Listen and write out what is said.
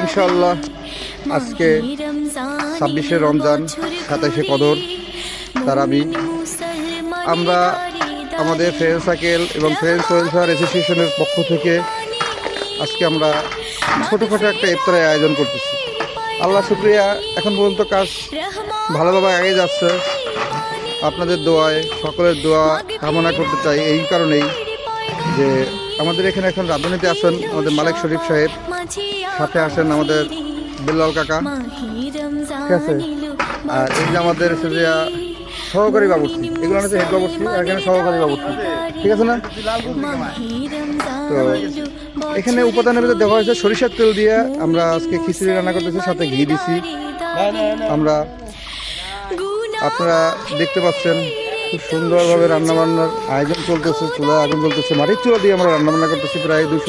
ইনশাআল্লাহ আজকে 26শে রমজান 27শে কদর তারাবি আমরা আমাদের ফ্রেন্ড সার্কেল এবং ফ্রেন্ডস ওয়েলফেয়ার অ্যাসোসিয়েশনের পক্ষ থেকে আজকে আমরা ছোটোখাটো একটা ইফতারের আয়োজন করতেছি। আল্লাহ শুকরিয়া, এখন পর্যন্ত কাজ ভালোভাবে আগে যাচ্ছে। আপনাদের দোয়ায়, সকলের দোয়া কামনা করতে চাই এই কারণেই যে আমাদের এখানে এখন রাঁধুনিতে আছেন আমাদের মালিক শরীফ সাহেব, সাথে আসেন আমাদের বিল্লাল কাকা, ঠিক আছে। আর এই যে আমাদের সহকারী বাবুর্চি, এগুলো হচ্ছে হেড বাবুর্চি, আর এখানে সহকারী বাবুর্চি, ঠিক আছে না? তো এখানে উপাদানের ভিতরে দেওয়া হয়েছে সরিষার তেল দিয়ে আমরা আজকে খিচুড়ি রান্না করতেছি, সাথে ঘি দিছি আমরা। আপনারা দেখতে পাচ্ছেন খুব সুন্দরভাবে রান্নাবান্নার আয়োজন চলতেছে, চুলা আগুন চলতেছে, মাটির চুলা দিয়ে আমরা রান্নাবান্না করতেছি প্রায় 200